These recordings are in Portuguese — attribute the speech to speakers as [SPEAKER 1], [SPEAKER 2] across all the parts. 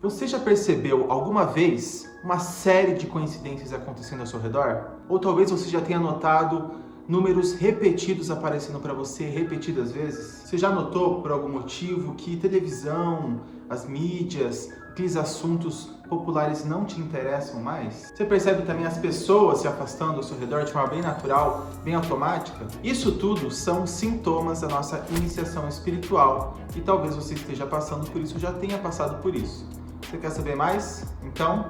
[SPEAKER 1] Você já percebeu alguma vez uma série de coincidências acontecendo ao seu redor? Ou talvez você já tenha notado números repetidos aparecendo para você repetidas vezes? Você já notou, por algum motivo, que televisão, as mídias, aqueles assuntos populares não te interessam mais? Você percebe também as pessoas se afastando ao seu redor de forma bem natural, bem automática? Isso tudo são sintomas da nossa iniciação espiritual e talvez você esteja passando por isso ou já tenha passado por isso. Você quer saber mais? Então,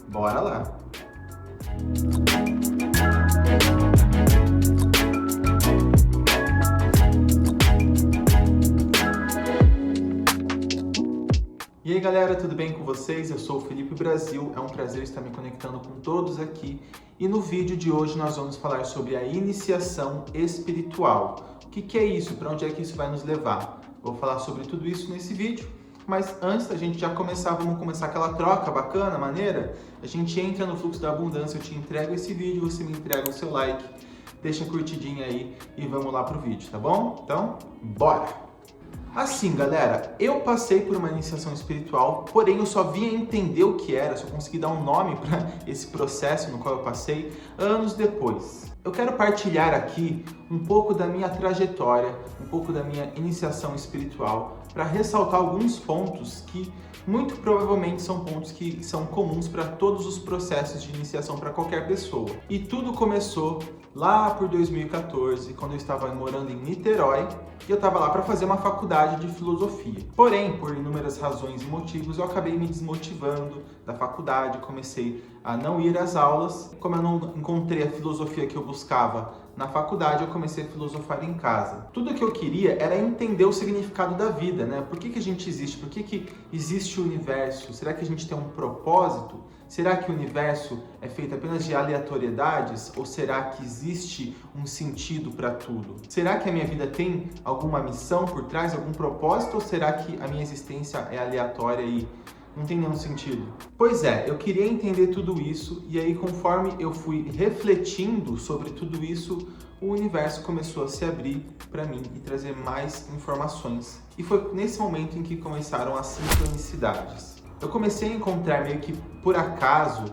[SPEAKER 1] bora lá! E aí galera, tudo bem com vocês? Eu sou o Felipe Brasil, é um prazer estar me conectando com todos aqui. E no vídeo de hoje nós vamos falar sobre a iniciação espiritual. O que é isso? Para onde é que isso vai nos levar? Vou falar sobre tudo isso nesse vídeo. Mas antes da gente já começar, vamos começar aquela troca bacana, maneira? A gente entra no fluxo da abundância, eu te entrego esse vídeo, você me entrega o seu like, deixa a curtidinha aí e vamos lá pro vídeo, tá bom? Então, bora! Assim, galera, eu passei por uma iniciação espiritual, porém eu só vinha entender o que era, só consegui dar um nome para esse processo no qual eu passei anos depois. Eu quero partilhar aqui um pouco da minha trajetória, um pouco da minha iniciação espiritual, para ressaltar alguns pontos que muito provavelmente são pontos que são comuns para todos os processos de iniciação para qualquer pessoa. E tudo começou lá por 2014, quando eu estava morando em Niterói, e eu estava lá para fazer uma faculdade de filosofia. Porém, por inúmeras razões e motivos, eu acabei me desmotivando da faculdade, comecei a não ir às aulas. Como eu não encontrei a filosofia que eu buscava na faculdade, eu comecei a filosofar em casa. Tudo que eu queria era entender o significado da vida, né? Por que a gente existe? Por que existe o universo? Será que a gente tem um propósito? Será que o universo é feito apenas de aleatoriedades? Ou será que existe um sentido para tudo? Será que a minha vida tem alguma missão por trás, algum propósito? Ou será que a minha existência é aleatória e não tem nenhum sentido? Pois é, eu queria entender tudo isso e aí conforme eu fui refletindo sobre tudo isso, o universo começou a se abrir para mim e trazer mais informações. E foi nesse momento em que começaram as sincronicidades. Eu comecei a encontrar meio que por acaso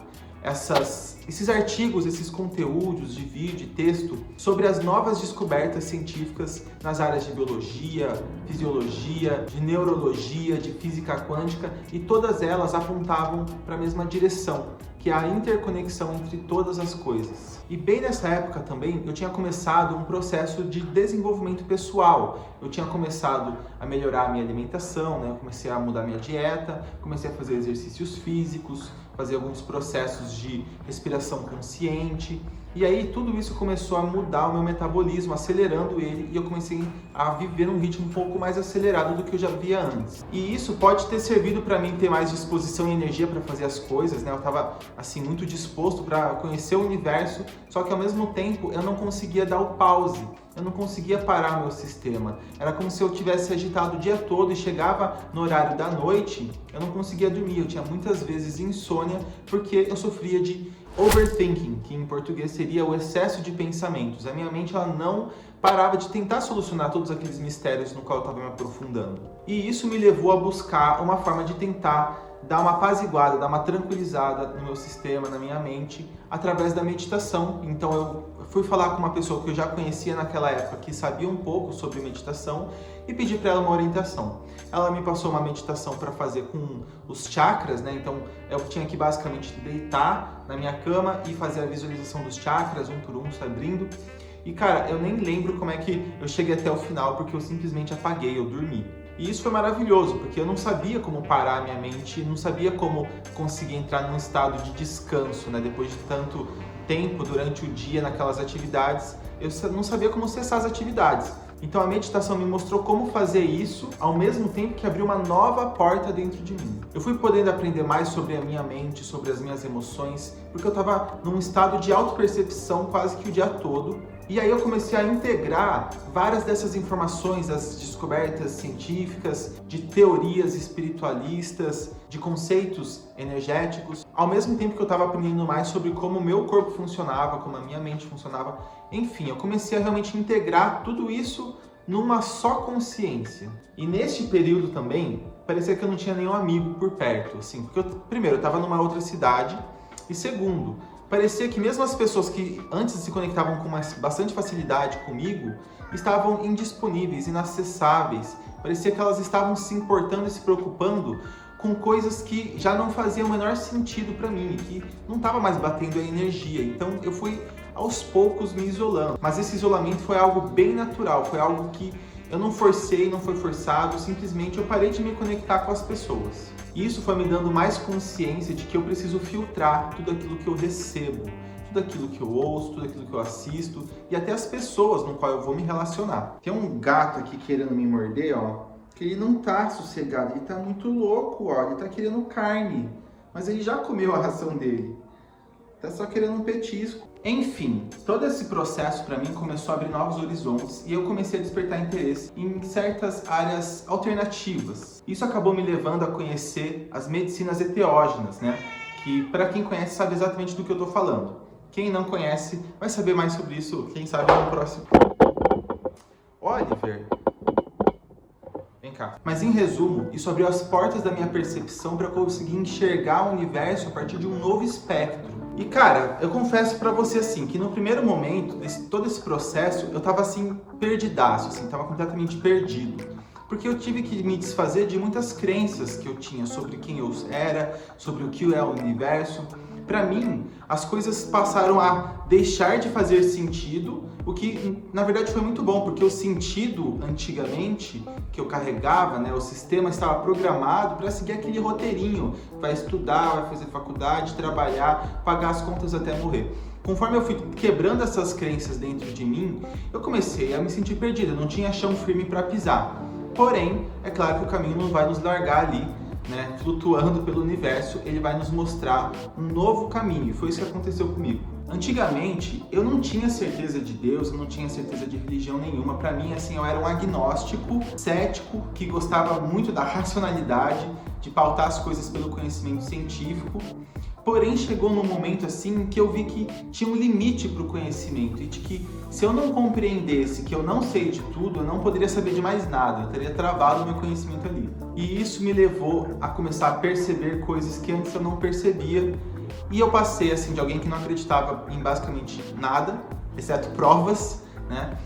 [SPEAKER 1] esses artigos, esses conteúdos de vídeo e texto sobre as novas descobertas científicas nas áreas de biologia, fisiologia, de neurologia, de física quântica, e todas elas apontavam para a mesma direção, que é a interconexão entre todas as coisas. E bem nessa época também eu tinha começado um processo de desenvolvimento pessoal. Eu tinha começado a melhorar a minha alimentação, né? Eu comecei a mudar minha dieta, comecei a fazer exercícios físicos, fazer alguns processos de respiração consciente. E aí tudo isso começou a mudar o meu metabolismo, acelerando ele, e eu comecei a viver num ritmo um pouco mais acelerado do que eu já via antes. E isso pode ter servido para mim ter mais disposição e energia para fazer as coisas, né? Eu estava assim muito disposto para conhecer o universo, só que ao mesmo tempo eu não conseguia dar o pause. Eu não conseguia parar o meu sistema. Era como se eu tivesse agitado o dia todo e chegava no horário da noite, eu não conseguia dormir. Eu tinha muitas vezes insônia porque eu sofria de overthinking, que em português seria o excesso de pensamentos. A minha mente ela não parava de tentar solucionar todos aqueles mistérios no qual eu estava me aprofundando. E isso me levou a buscar uma forma de tentar dar uma apaziguada, dar uma tranquilizada no meu sistema, na minha mente, através da meditação. Então eu fui falar com uma pessoa que eu já conhecia naquela época, que sabia um pouco sobre meditação, e pedi para ela uma orientação. Ela me passou uma meditação para fazer com os chakras, né? Então eu tinha que basicamente deitar na minha cama e fazer a visualização dos chakras, um por um, se abrindo. E cara, eu nem lembro como é que eu cheguei até o final, porque eu simplesmente apaguei, eu dormi. E isso foi maravilhoso, porque eu não sabia como parar a minha mente, não sabia como conseguir entrar num estado de descanso, né? Depois de tanto tempo durante o dia naquelas atividades, eu não sabia como cessar as atividades. Então a meditação me mostrou como fazer isso, ao mesmo tempo que abriu uma nova porta dentro de mim. Eu fui podendo aprender mais sobre a minha mente, sobre as minhas emoções, porque eu estava num estado de autopercepção quase que o dia todo. E aí eu comecei a integrar várias dessas informações, das descobertas científicas, de teorias espiritualistas, de conceitos energéticos, ao mesmo tempo que eu estava aprendendo mais sobre como o meu corpo funcionava, como a minha mente funcionava. Enfim, eu comecei a realmente integrar tudo isso numa só consciência. E neste período também, parecia que eu não tinha nenhum amigo por perto, assim, porque primeiro, eu estava numa outra cidade, e segundo, parecia que mesmo as pessoas que antes se conectavam com bastante facilidade comigo, estavam indisponíveis, inacessáveis. Parecia que elas estavam se importando e se preocupando com coisas que já não faziam o menor sentido para mim, que não estava mais batendo a energia. Então eu fui aos poucos me isolando. Mas esse isolamento foi algo bem natural, foi algo que eu não forcei, não foi forçado, simplesmente eu parei de me conectar com as pessoas. E isso foi me dando mais consciência de que eu preciso filtrar tudo aquilo que eu recebo, tudo aquilo que eu ouço, tudo aquilo que eu assisto e até as pessoas com qual eu vou me relacionar. Tem um gato aqui querendo me morder, ó, que ele não tá sossegado, ele tá muito louco, ó, ele tá querendo carne, mas ele já comeu a ração dele. Tá só querendo um petisco. Enfim, todo esse processo para mim começou a abrir novos horizontes e eu comecei a despertar interesse em certas áreas alternativas. Isso acabou me levando a conhecer as medicinas enteógenas, né? Que para quem conhece sabe exatamente do que eu tô falando. Quem não conhece vai saber mais sobre isso, quem sabe no próximo. Oliver, vem cá. Mas em resumo, isso abriu as portas da minha percepção para conseguir enxergar o universo a partir de um novo espectro. E cara, eu confesso pra você assim, que no primeiro momento, todo esse processo, eu tava assim, perdidaço, assim, tava completamente perdido. Porque eu tive que me desfazer de muitas crenças que eu tinha sobre quem eu era, sobre o que é o universo. Pra mim, as coisas passaram a deixar de fazer sentido, o que na verdade foi muito bom, porque o sentido antigamente que eu carregava, né, o sistema estava programado para seguir aquele roteirinho, vai estudar, vai fazer faculdade, trabalhar, pagar as contas até morrer. Conforme eu fui quebrando essas crenças dentro de mim, eu comecei a me sentir perdido, eu não tinha chão firme para pisar. Porém, é claro que o caminho não vai nos largar ali, né, flutuando pelo universo, ele vai nos mostrar um novo caminho. E foi isso que aconteceu comigo. Antigamente, eu não tinha certeza de Deus, eu não tinha certeza de religião nenhuma. Para mim, assim, eu era um agnóstico, cético, que gostava muito da racionalidade, de pautar as coisas pelo conhecimento científico. Porém, chegou num momento assim que eu vi que tinha um limite para o conhecimento e de que se eu não compreendesse que eu não sei de tudo, eu não poderia saber de mais nada, eu teria travado o meu conhecimento ali. E isso me levou a começar a perceber coisas que antes eu não percebia e eu passei assim de alguém que não acreditava em basicamente nada, exceto provas, né,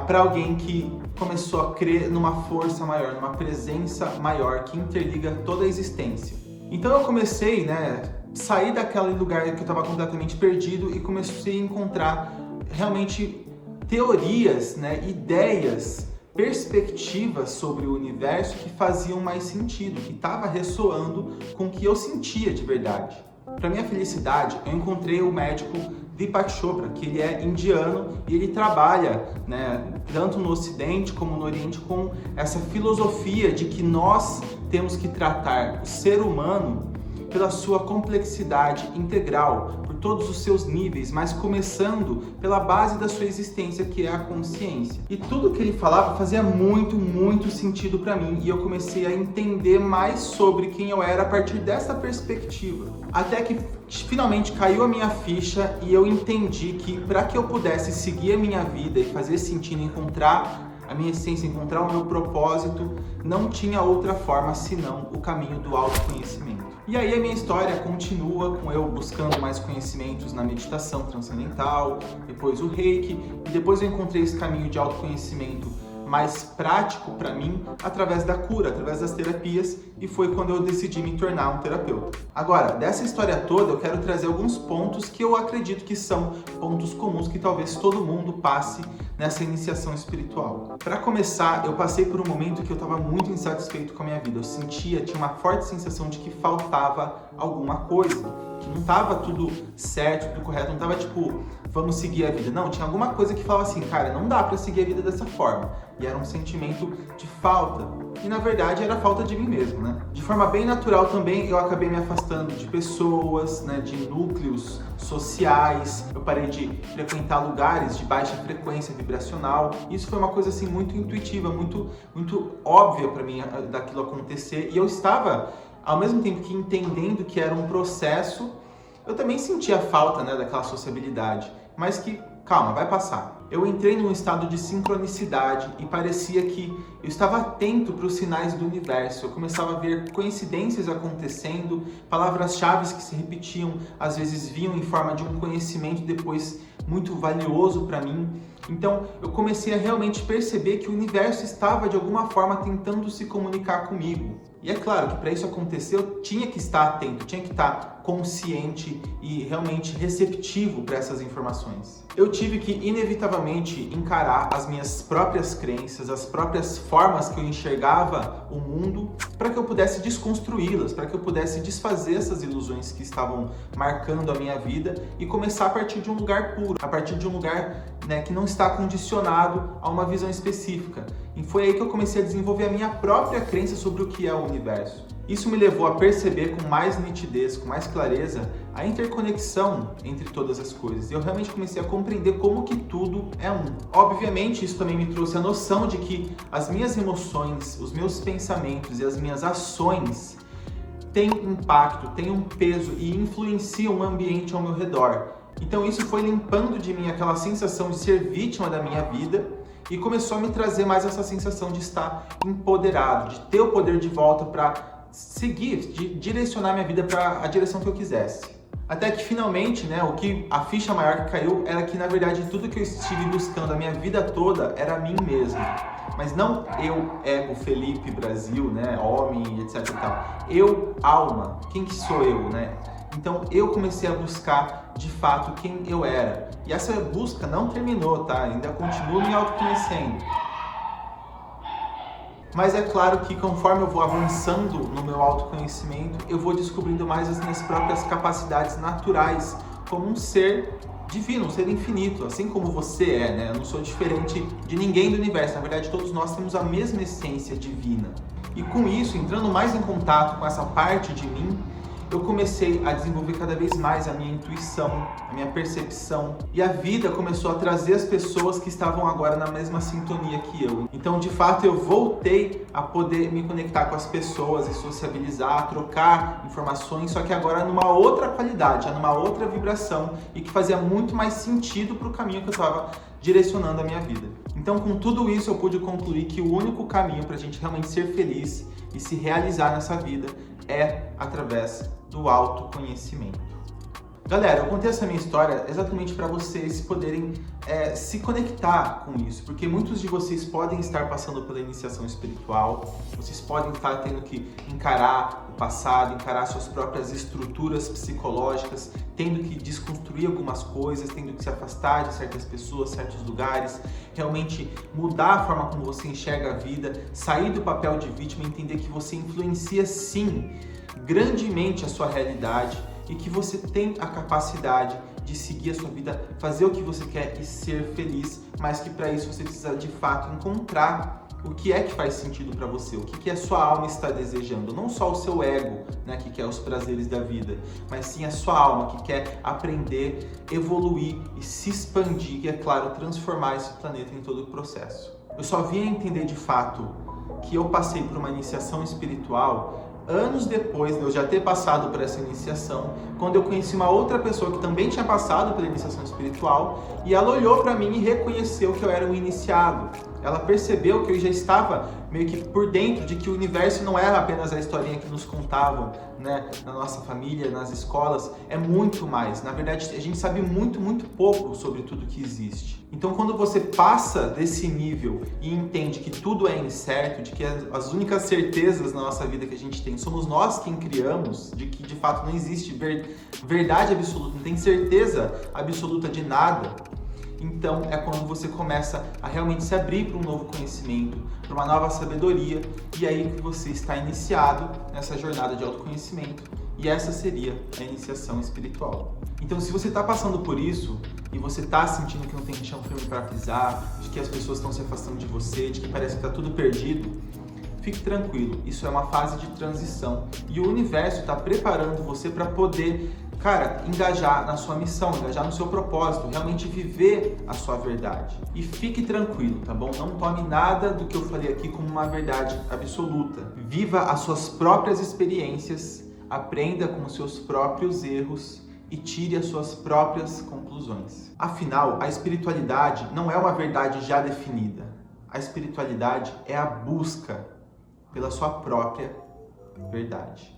[SPEAKER 1] para alguém que começou a crer numa força maior, numa presença maior que interliga toda a existência. Então eu comecei, né, sair daquele lugar que eu estava completamente perdido e comecei a encontrar realmente teorias, né, ideias, perspectivas sobre o universo que faziam mais sentido, que estava ressoando com o que eu sentia de verdade. Para minha felicidade, eu encontrei o médico Deepak Chopra, que ele é indiano e ele trabalha, né, tanto no Ocidente como no Oriente com essa filosofia de que nós temos que tratar o ser humano pela sua complexidade integral, por todos os seus níveis, mas começando pela base da sua existência, que é a consciência. E tudo que ele falava fazia muito sentido para mim, e eu comecei a entender mais sobre quem eu era a partir dessa perspectiva. Até que finalmente caiu a minha ficha e eu entendi que para que eu pudesse seguir a minha vida e fazer sentido, encontrar a minha essência, encontrar o meu propósito, não tinha outra forma senão o caminho do autoconhecimento. E aí a minha história continua com eu buscando mais conhecimentos na meditação transcendental, depois o Reiki, e depois eu encontrei esse caminho de autoconhecimento mais prático para mim através da cura, através das terapias, e foi quando eu decidi me tornar um terapeuta. Agora, dessa história toda, eu quero trazer alguns pontos que eu acredito que são pontos comuns que talvez todo mundo passe nessa iniciação espiritual. Para começar, eu passei por um momento que eu estava muito insatisfeito com a minha vida. Eu tinha uma forte sensação de que faltava alguma coisa, que não estava tudo certo, tudo correto, não estava tipo, vamos seguir a vida. Não, tinha alguma coisa que falava assim, cara, não dá para seguir a vida dessa forma. E era um sentimento de falta. E na verdade era falta de mim mesmo, né? De forma bem natural também, eu acabei me afastando de pessoas, né, de núcleos sociais. Eu parei de frequentar lugares de baixa frequência vibracional. Isso foi uma coisa assim muito intuitiva, muito óbvia para mim daquilo acontecer. E eu estava, ao mesmo tempo que entendendo que era um processo, eu também sentia falta, né, daquela sociabilidade, mas que calma, vai passar. Eu entrei num estado de sincronicidade e parecia que eu estava atento para os sinais do universo. Eu começava a ver coincidências acontecendo, palavras-chave que se repetiam, às vezes vinham em forma de um conhecimento depois muito valioso para mim. Então eu comecei a realmente perceber que o universo estava de alguma forma tentando se comunicar comigo. E é claro que para isso acontecer eu tinha que estar atento, tinha que estar consciente e realmente receptivo para essas informações. Eu tive que inevitavelmente encarar as minhas próprias crenças, as próprias formas que eu enxergava o mundo, para que eu pudesse desconstruí-las, para que eu pudesse desfazer essas ilusões que estavam marcando a minha vida e começar a partir de um lugar puro, a partir de um lugar, né, que não está condicionado a uma visão específica. E foi aí que eu comecei a desenvolver a minha própria crença sobre o que é o universo. Isso me levou a perceber com mais nitidez, com mais clareza, a interconexão entre todas as coisas. E eu realmente comecei a compreender como que tudo é um. Obviamente, isso também me trouxe a noção de que as minhas emoções, os meus pensamentos e as minhas ações têm impacto, têm um peso e influenciam o ambiente ao meu redor. Então isso foi limpando de mim aquela sensação de ser vítima da minha vida e começou a me trazer mais essa sensação de estar empoderado, de ter o poder de volta para seguir, de direcionar minha vida para a direção que eu quisesse. Até que finalmente, né, a ficha maior que caiu era que na verdade tudo que eu estive buscando a minha vida toda era mim mesmo. Mas não eu, ego, Felipe, Brasil, né, homem, etc e tal. Eu, alma, quem que sou eu, né? Então eu comecei a buscar de fato quem eu era. E essa busca não terminou, tá? Ainda continuo me autoconhecendo. Mas é claro que conforme eu vou avançando no meu autoconhecimento, eu vou descobrindo mais as minhas próprias capacidades naturais como um ser divino, um ser infinito, assim como você é, né? Eu não sou diferente de ninguém do universo, na verdade todos nós temos a mesma essência divina. E com isso, entrando mais em contato com essa parte de mim, eu comecei a desenvolver cada vez mais a minha intuição, a minha percepção, e a vida começou a trazer as pessoas que estavam agora na mesma sintonia que eu. Então, de fato, eu voltei a poder me conectar com as pessoas e sociabilizar, trocar informações, só que agora numa outra qualidade, numa outra vibração, e que fazia muito mais sentido para o caminho que eu estava direcionando a minha vida. Então, com tudo isso, eu pude concluir que o único caminho para a gente realmente ser feliz e se realizar nessa vida é através do autoconhecimento. Galera, eu contei essa minha história exatamente para vocês poderem se conectar com isso, porque muitos de vocês podem estar passando pela iniciação espiritual, vocês podem estar tendo que encarar o passado, encarar suas próprias estruturas psicológicas, tendo que desconstruir algumas coisas, tendo que se afastar de certas pessoas, certos lugares, realmente mudar a forma como você enxerga a vida, sair do papel de vítima e entender que você influencia sim grandemente a sua realidade e que você tem a capacidade de seguir a sua vida, fazer o que você quer e ser feliz, mas que para isso você precisa de fato encontrar o que é que faz sentido para você, o que a sua alma está desejando, não só o seu ego, né, que quer os prazeres da vida, mas sim a sua alma que quer aprender, evoluir e se expandir e, é claro, transformar esse planeta em todo o processo. Eu só vim a entender de fato que eu passei por uma iniciação espiritual anos depois de eu já ter passado por essa iniciação, quando eu conheci uma outra pessoa que também tinha passado pela iniciação espiritual e ela olhou para mim e reconheceu que eu era um iniciado. Ela percebeu que eu já estava meio que por dentro de que o universo não era apenas a historinha que nos contavam, né, na nossa família, nas escolas, é muito mais. Na verdade, a gente sabe muito, muito pouco sobre tudo que existe. Então, quando você passa desse nível e entende que tudo é incerto, de que as únicas certezas na nossa vida que a gente tem somos nós quem criamos, de que de fato não existe verdade absoluta, não tem certeza absoluta de nada, então é quando você começa a realmente se abrir para um novo conhecimento, para uma nova sabedoria, e aí que você está iniciado nessa jornada de autoconhecimento, e essa seria a iniciação espiritual. Então, se você está passando por isso, e você está sentindo que não tem chão firme para pisar, de que as pessoas estão se afastando de você, de que parece que está tudo perdido, fique tranquilo, isso é uma fase de transição, e o universo está preparando você para poder, engajar na sua missão, engajar no seu propósito, realmente viver a sua verdade. E fique tranquilo, tá bom? Não tome nada do que eu falei aqui como uma verdade absoluta. Viva as suas próprias experiências, aprenda com os seus próprios erros e tire as suas próprias conclusões. Afinal, a espiritualidade não é uma verdade já definida. A espiritualidade é a busca pela sua própria verdade.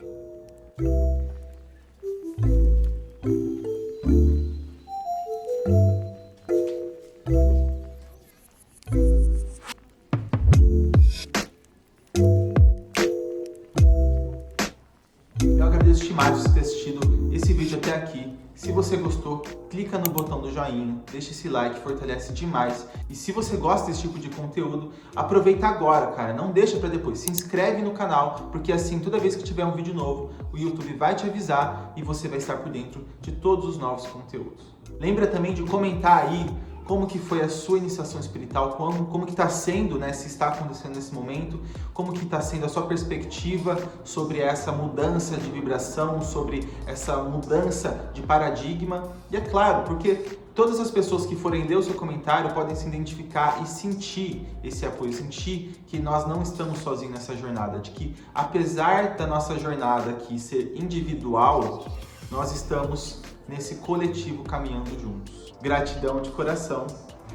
[SPEAKER 1] Eu agradeço demais você ter assistido esse vídeo até aqui. Se você gostou, clica no botão do joinha, deixa esse like, fortalece demais. E se você gosta desse tipo de conteúdo, aproveita agora, cara, não deixa pra depois. Se inscreve no canal, porque assim, toda vez que tiver um vídeo novo, o YouTube vai te avisar e você vai estar por dentro de todos os novos conteúdos. Lembra também de comentar aí como que foi a sua iniciação espiritual, como que está sendo, né, se está acontecendo nesse momento, como que está sendo a sua perspectiva sobre essa mudança de vibração, sobre essa mudança de paradigma. E é claro, porque todas as pessoas que forem ler o seu comentário podem se identificar e sentir esse apoio, sentir que nós não estamos sozinhos nessa jornada, de que apesar da nossa jornada aqui ser individual, nós estamos nesse coletivo caminhando juntos. Gratidão de coração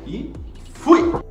[SPEAKER 1] e fui!